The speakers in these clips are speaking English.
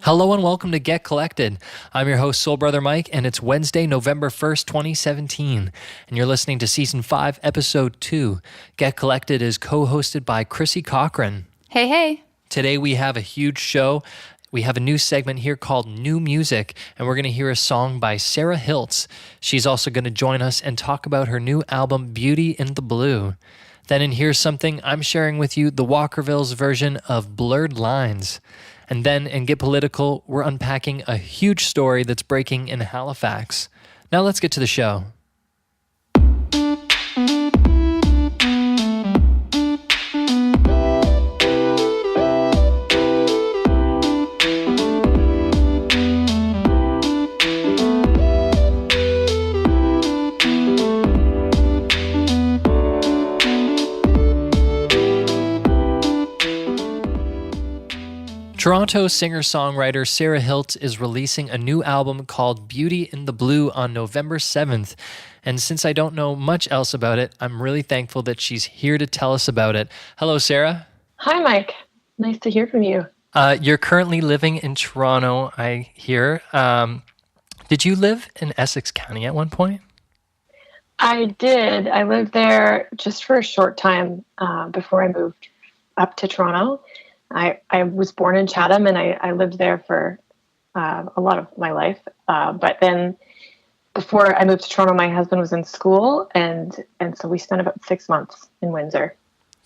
Hello and welcome to Get Collected. I'm your host, Soul Brother Mike, and it's Wednesday, November 1st, 2017. And you're listening to Season 5, Episode 2. Get Collected is co-hosted by Chrissy Cochran. Hey, hey. Today we have a huge show. We have a new segment here called New Music, and we're going to hear a song by Sarah Hiltz. She's also going to join us and talk about her new album, Beauty in the Blue. Then in Here's Something, I'm sharing with you the Walkervilles version of Blurred Lines. And then in Get Political, we're unpacking a huge story that's breaking in Halifax. Now let's get to the show. Toronto singer-songwriter Sarah Hiltz is releasing a new album called Beauty in the Blue on November 7th. And since I don't know much else about it, I'm really thankful that she's here to tell us about it. Hello, Sarah. Hi, Mike. Nice to hear from you. You're currently living in Toronto, I hear. Did you live in Essex County at one point? I did. I lived there just for a short time before I moved up to Toronto. I was born in Chatham, and I lived there for a lot of my life. But then before I moved to Toronto, my husband was in school, and so we spent about 6 months in Windsor.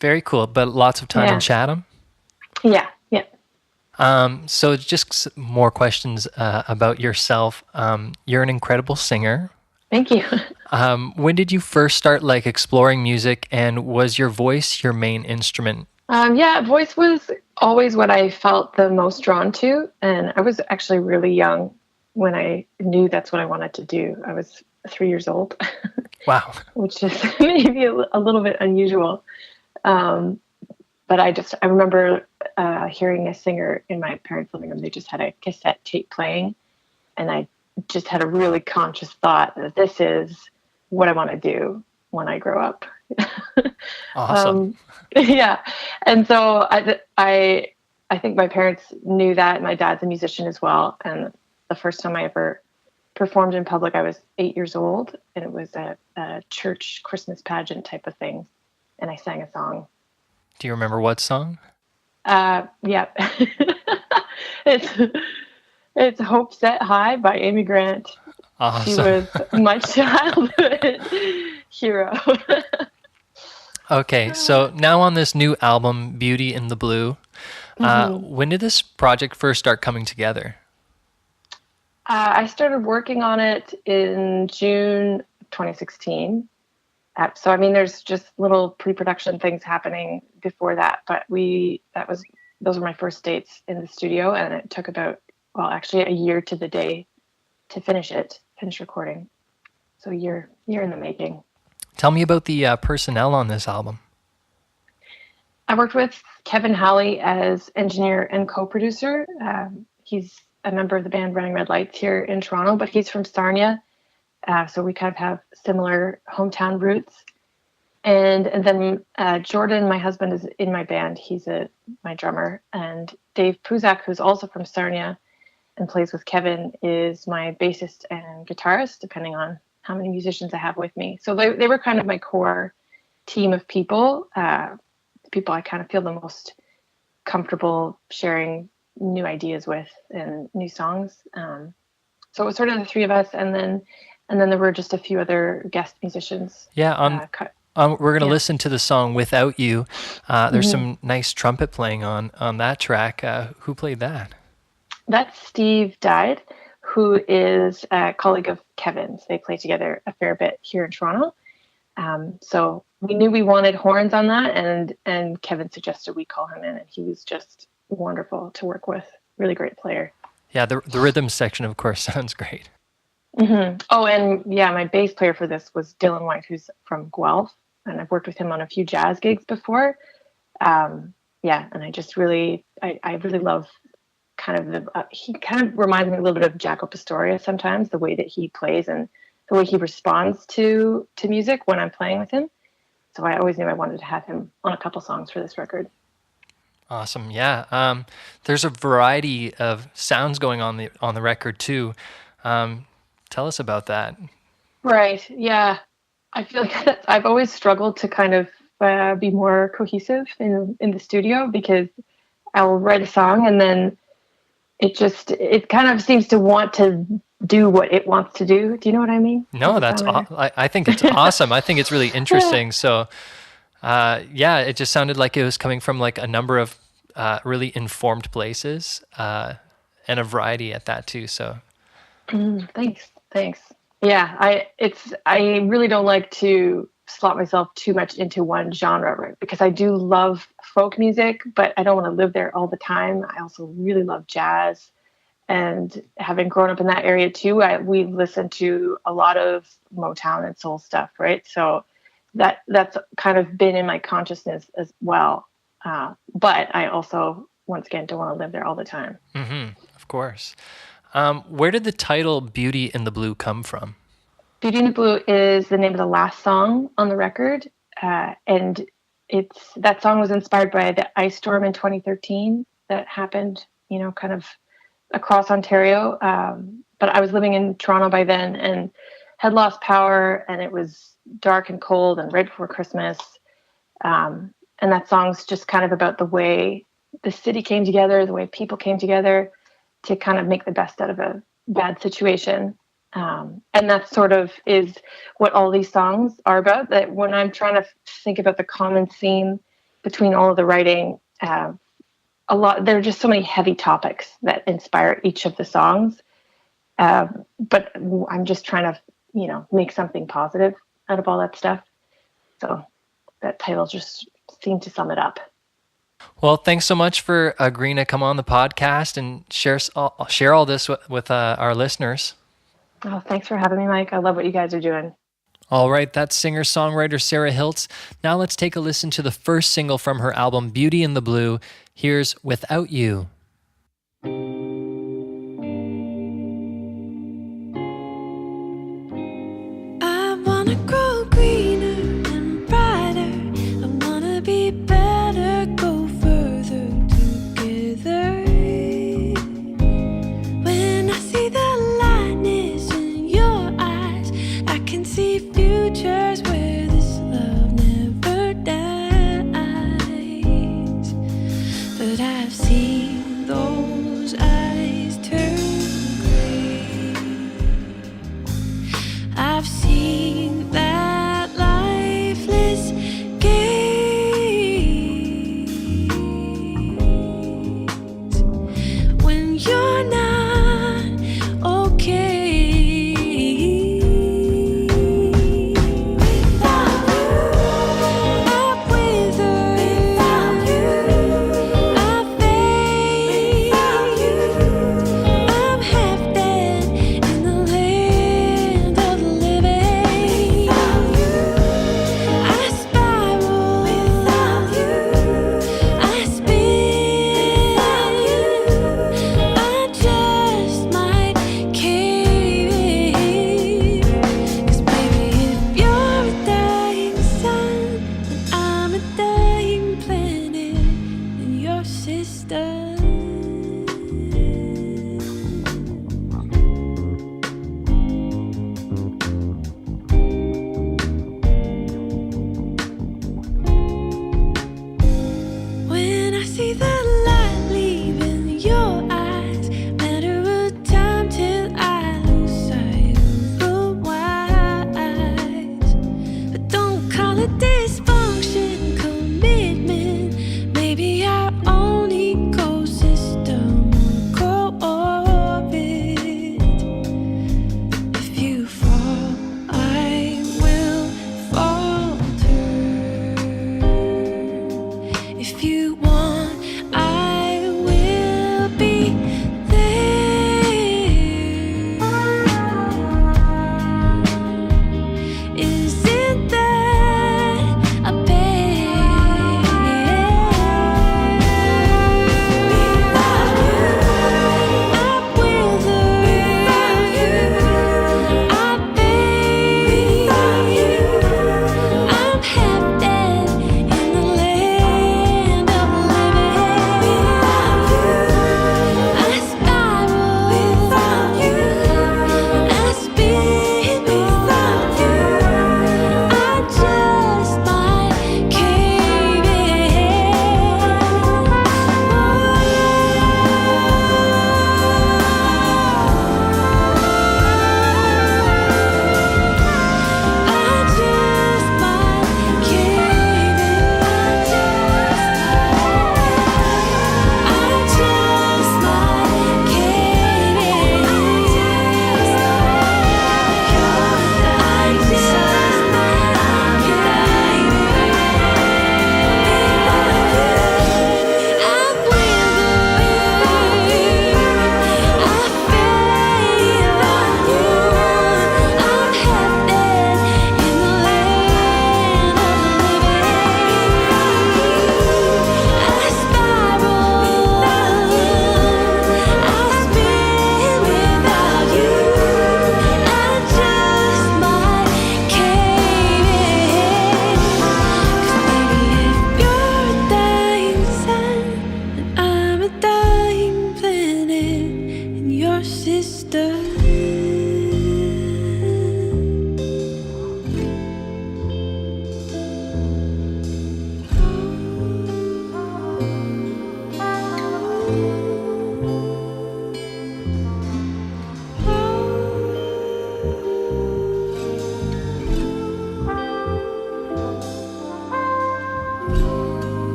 Very cool, but lots of time in Chatham? Yeah. So just more questions about yourself. You're an incredible singer. Thank you. When did you first start exploring music, and was your voice your main instrument? Voice was always what I felt the most drawn to. And I was actually really young when I knew that's what I wanted to do. I was 3 years old. Wow. Which is maybe a little bit unusual. But I remember hearing a singer in my parents' living room. They just had a cassette tape playing. And I just had a really conscious thought that this is what I want to do when I grow up. Awesome. And so I think my parents knew that. My dad's a musician as well. And the first time I ever performed in public, I was 8 years old, and it was a church Christmas pageant type of thing. And I sang a song. Do you remember what song? Yeah. It's Hope Set High by Amy Grant. Awesome. She was my childhood hero. Okay, so now on this new album, Beauty in the Blue, when did this project first start coming together? I started working on it in June 2016. So, there's just little pre-production things happening before that, but those were my first dates in the studio, and it took about, actually a year to the day to finish recording. So a year in the making. Tell me about the personnel on this album. I worked with Kevin Halley as engineer and co-producer. He's a member of the band Running Red Lights here in Toronto, but he's from Sarnia. So we kind of have similar hometown roots. And then Jordan, my husband, is in my band. He's my drummer. And Dave Puzak, who's also from Sarnia and plays with Kevin, is my bassist and guitarist, depending on how many musicians I have with me. So they were kind of my core team of people, the people I kind of feel the most comfortable sharing new ideas with and new songs. So it was sort of the three of us, and then there were just a few other guest musicians. Yeah, we're going to listen to the song Without You. There's some nice trumpet playing on that track. Who played that? That's Steve Died, who is a colleague of Kevin's. They play together a fair bit here in Toronto. So we knew we wanted horns on that, and Kevin suggested we call him in, and he was just wonderful to work with. Really great player. Yeah, the rhythm section, of course, sounds great. Oh, and yeah, my bass player for this was Dylan White, who's from Guelph, and I've worked with him on a few jazz gigs before. Yeah, and I really love kind of he kind of reminds me a little bit of Jaco Pastorius sometimes, the way that he plays and the way he responds to music when I'm playing with him. So I always knew I wanted to have him on a couple songs for this record. Awesome. Yeah. There's a variety of sounds going on the record too. Tell us about that. Right. Yeah. I feel like I've always struggled to kind of be more cohesive in the studio because I'll write a song and then it kind of seems to want to do what it wants to do. Do you know what I mean? No, I think it's awesome. I think it's really interesting. So, yeah, it just sounded like it was coming from like a number of really informed places and a variety at that too. So, thanks. Yeah, I really don't like to slot myself too much into one genre, right? Because I do love folk music, but I don't want to live there all the time. I also really love jazz, and having grown up in that area too, we listen to a lot of Motown and soul stuff, right? So that's kind of been in my consciousness as well. But I also, once again, don't want to live there all the time. Of course. Where did the title "Beauty in the Blue" come from? Beauty in the Blue is the name of the last song on the record, and that song was inspired by the ice storm in 2013 that happened, kind of across Ontario. But I was living in Toronto by then and had lost power, and it was dark and cold and right before Christmas. And that song's just kind of about the way the city came together, the way people came together to kind of make the best out of a bad situation. And that sort of is what all these songs are about. That when I'm trying to think about the common theme between all of the writing, there are just so many heavy topics that inspire each of the songs. But I'm just trying to, make something positive out of all that stuff. So that title just seemed to sum it up. Well, thanks so much for agreeing to come on the podcast and share all this with our listeners. Oh, thanks for having me, Mike. I love what you guys are doing. All right, that's singer-songwriter Sarah Hiltz. Now let's take a listen to the first single from her album, Beauty in the Blue. Here's Without You. I wanna grow greener and brighter. I wanna be better, go further together. When I see the lightness in your eyes, I can see futures where this love never dies. But I've seen those eyes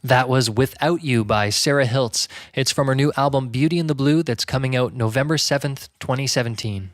That was Without You by Sarah Hiltz. It's from her new album Beauty in the Blue that's coming out November 7th, 2017.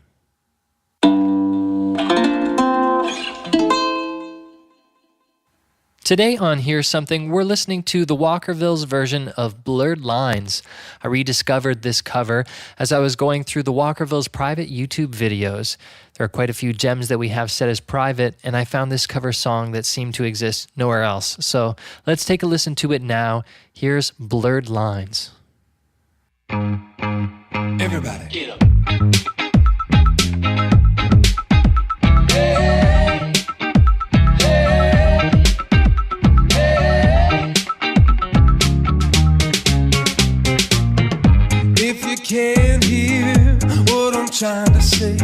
Today on Here's Something, we're listening to the Walkervilles version of Blurred Lines. I rediscovered this cover as I was going through the Walkervilles private YouTube videos. There are quite a few gems that we have set as private, and I found this cover song that seemed to exist nowhere else. So let's take a listen to it now. Here's Blurred Lines. Everybody. Get up. Can't hear what I'm trying to say,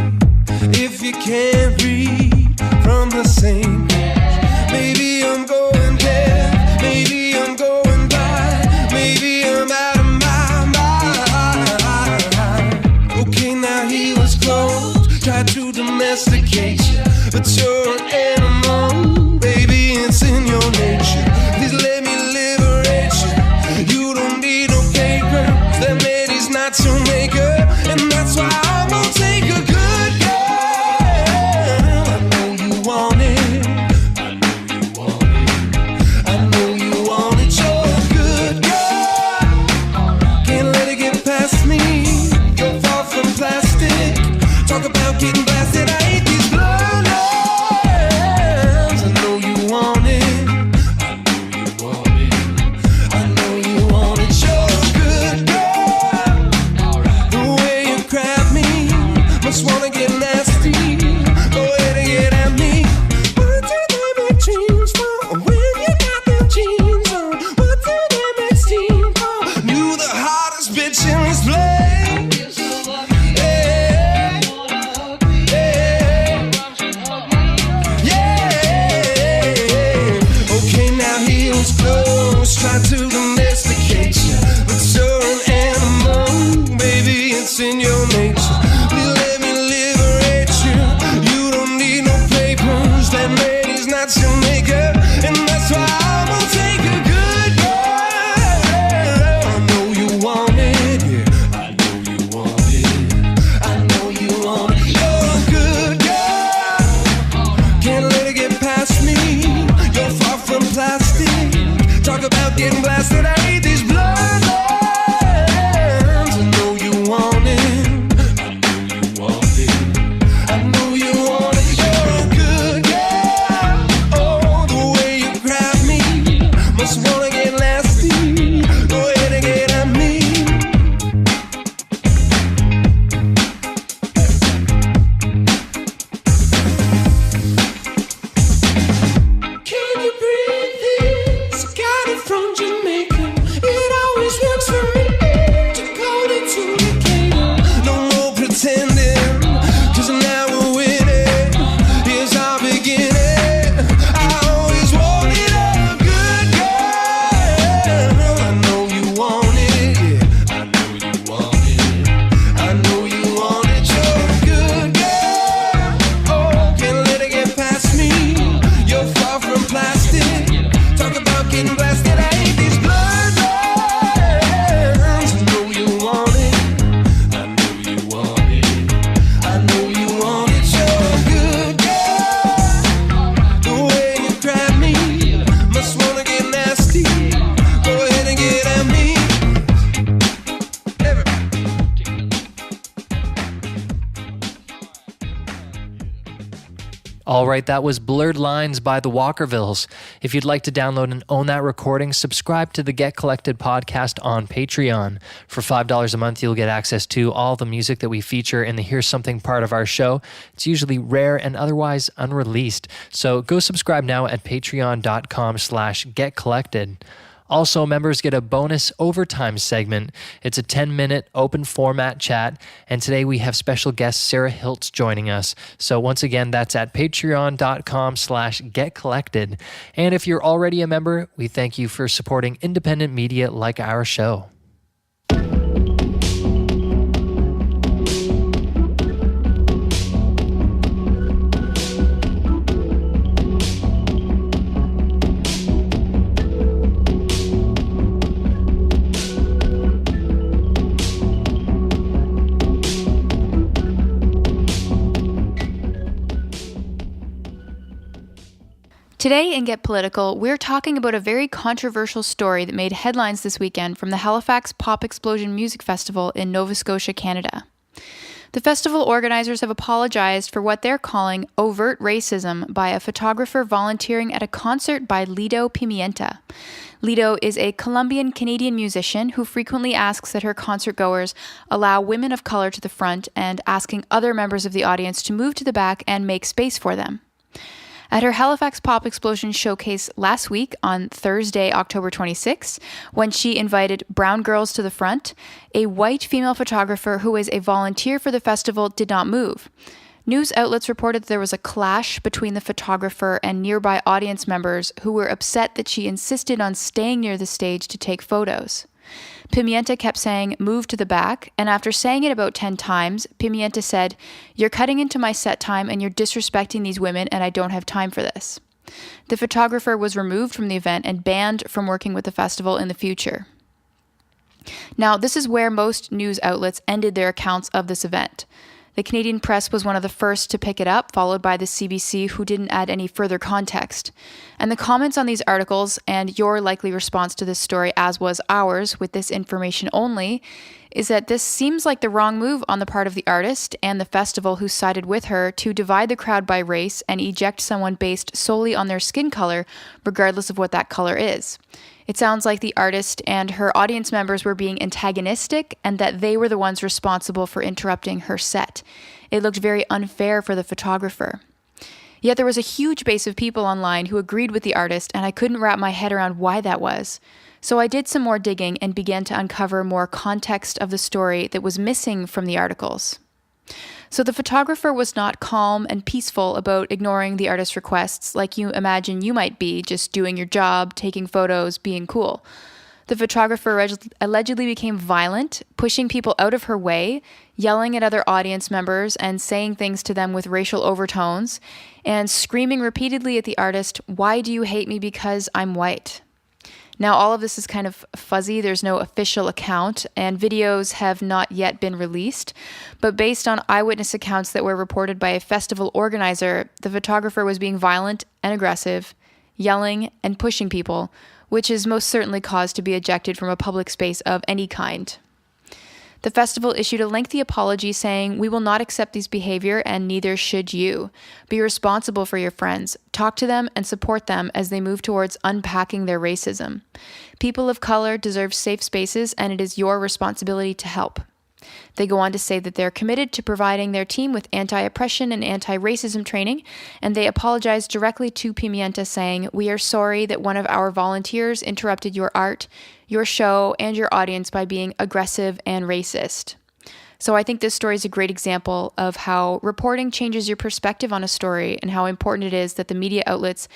if you can't read from the same page, maybe I'm going deaf, maybe I'm going blind, maybe I'm out of my mind. Okay, now he was close, tried to domesticate you, but you're an animal, baby, it's in your nature. Please let me liberate you. You don't need no paper that made not to make her, and that's why I'm gonna take a good girl. I know you want it. I know you want it. I know you want it. You're a good girl. Can't let it get past me. You're far from plastic. Talk about getting blasted. I hate these blood lines. I know you want it. I know you want it. I know you want it. You're a good girl. Just wanna get nasty, go ahead and get at me. What do they make dreams for when you got them jeans on? What do they make steam for? You the hottest bitch in this place. Yeah, yeah, yeah. Okay, now he was close, tried to domesticate you, but you're an animal, baby, it's in your nature. Getting blasted, I hate these blood lines. I know you want it. I know you want it. I know you want it. You're a good girl. Oh, the way you grab me, must wanna get nasty. Go ahead and get at me. Can you breathe this? Got it from Jamaica. It always works for me to code it to Decatur. No more pretending, 'cause now we're winning. Here's our beginning. I always wanted a good girl. I know you want it. Yeah, I know you want it. I know you want it. You're a good girl. Oh, can't let it get past me. You're far from plastic. Talk about getting blasted. I hate these blood lines. I know you want it. I know you want it. I know you want it. You're a good girl. The way you grab me, must wanna get nasty. Go ahead and get at me. All right, that was Blurred Lines by the Walkervilles. If you'd like to download and own that recording, subscribe to the Get Collected podcast on Patreon. For $5 a month, you'll get access to all the music that we feature in the Here's Something part of our show. It's usually rare and otherwise unreleased. So go subscribe now at patreon.com/getcollected. Also, members get a bonus overtime segment. It's a 10-minute open format chat, and today we have special guest Sarah Hiltz joining us. So once again, that's at patreon.com/getcollected. And if you're already a member, we thank you for supporting independent media like our show. Today in Get Political, we're talking about a very controversial story that made headlines this weekend from the Halifax Pop Explosion Music Festival in Nova Scotia, Canada. The festival organizers have apologized for what they're calling overt racism by a photographer volunteering at a concert by Lido Pimienta. Lido is a Colombian-Canadian musician who frequently asks that her concertgoers allow women of color to the front and asking other members of the audience to move to the back and make space for them. At her Halifax Pop Explosion showcase last week on Thursday, October 26, when she invited brown girls to the front, a white female photographer who is a volunteer for the festival did not move. News outlets reported that there was a clash between the photographer and nearby audience members who were upset that she insisted on staying near the stage to take photos. Pimienta kept saying, "Move to the back," and after saying it about 10 times, Pimienta said, "You're cutting into my set time and you're disrespecting these women and I don't have time for this." The photographer was removed from the event and banned from working with the festival in the future. Now, this is where most news outlets ended their accounts of this event. The Canadian press was one of the first to pick it up, followed by the CBC, who didn't add any further context. And the comments on these articles, and your likely response to this story, as was ours, with this information only, is that this seems like the wrong move on the part of the artist and the festival who sided with her to divide the crowd by race and eject someone based solely on their skin color, regardless of what that color is. It sounds like the artist and her audience members were being antagonistic and that they were the ones responsible for interrupting her set. It looked very unfair for the photographer. Yet there was a huge base of people online who agreed with the artist, and I couldn't wrap my head around why that was. So I did some more digging and began to uncover more context of the story that was missing from the articles. So the photographer was not calm and peaceful about ignoring the artist's requests like you imagine you might be, just doing your job, taking photos, being cool. The photographer allegedly became violent, pushing people out of her way, yelling at other audience members and saying things to them with racial overtones, and screaming repeatedly at the artist, "Why do you hate me because I'm white?" Now, all of this is kind of fuzzy. There's no official account, and videos have not yet been released. But based on eyewitness accounts that were reported by a festival organizer, the photographer was being violent and aggressive, yelling and pushing people, which is most certainly cause to be ejected from a public space of any kind. The festival issued a lengthy apology saying, "We will not accept this behavior and neither should you. Be responsible for your friends. Talk to them and support them as they move towards unpacking their racism. People of color deserve safe spaces and it is your responsibility to help." They go on to say that they're committed to providing their team with anti-oppression and anti-racism training, and they apologized directly to Pimienta saying, "We are sorry that one of our volunteers interrupted your art, your show, and your audience by being aggressive and racist." So I think this story is a great example of how reporting changes your perspective on a story and how important it is that the media outlets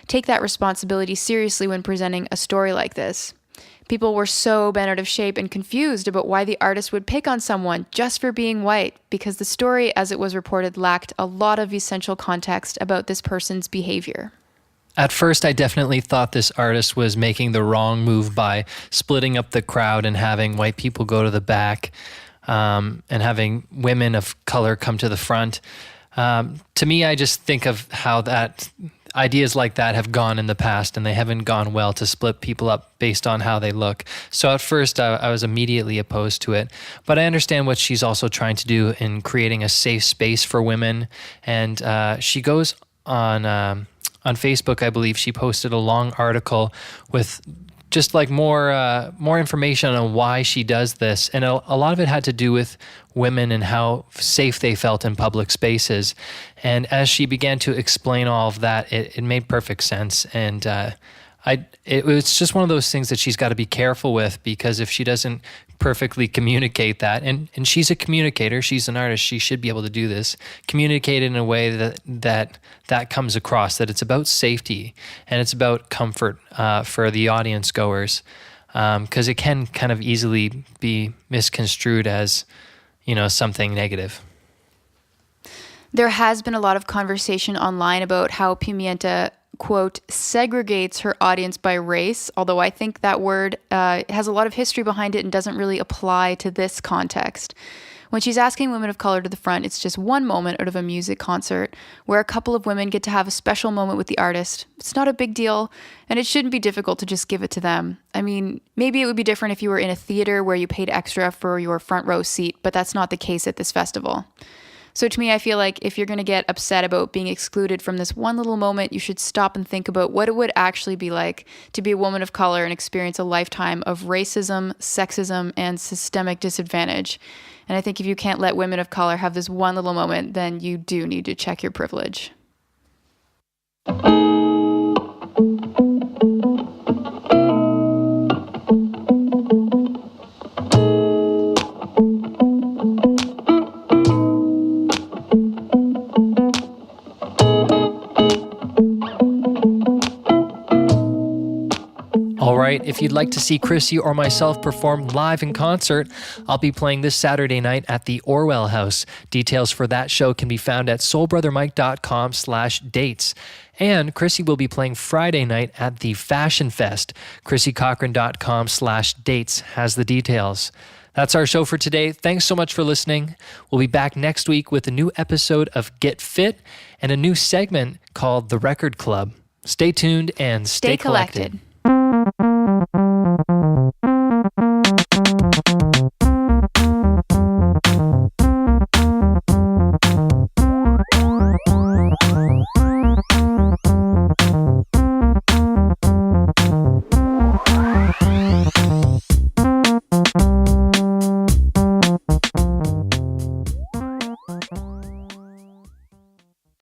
take that responsibility seriously when presenting a story like this. People were so bent out of shape and confused about why the artist would pick on someone just for being white, because the story, as it was reported, lacked a lot of essential context about this person's behavior. At first, I definitely thought this artist was making the wrong move by splitting up the crowd and having white people go to the back, and having women of color come to the front. To me, I just think of how that ideas like that have gone in the past, and they haven't gone well to split people up based on how they look. So at first, I was immediately opposed to it. But I understand what she's also trying to do in creating a safe space for women. And she goes on Facebook, I believe, she posted a long article with just like more information on why she does this. And a lot of it had to do with women and how safe they felt in public spaces. And as she began to explain all of that, it made perfect sense. And it's just one of those things that she's got to be careful with, because if she doesn't perfectly communicate that, and she's a communicator, she's an artist, she should be able to do this, communicate in a way that comes across, that it's about safety and it's about comfort for the audience goers, because it can kind of easily be misconstrued as, something negative. There has been a lot of conversation online about how Pimienta, quote, segregates her audience by race, although I think that word has a lot of history behind it and doesn't really apply to this context. When she's asking women of color to the front, it's just one moment out of a music concert where a couple of women get to have a special moment with the artist. It's not a big deal, and it shouldn't be difficult to just give it to them. I mean, maybe it would be different if you were in a theater where you paid extra for your front row seat, but that's not the case at this festival. So to me, I feel like if you're going to get upset about being excluded from this one little moment, you should stop and think about what it would actually be like to be a woman of color and experience a lifetime of racism, sexism, and systemic disadvantage. And I think if you can't let women of color have this one little moment, then you do need to check your privilege. If you'd like to see Chrissy or myself perform live in concert, I'll be playing this Saturday night at the Orwell House. Details for that show can be found at soulbrothermike.com/dates. And Chrissy will be playing Friday night at the Fashion Fest. ChrissyCochran.com/dates has the details. That's our show for today. Thanks so much for listening. We'll be back next week with a new episode of Get Fit and a new segment called The Record Club. Stay tuned and stay collected.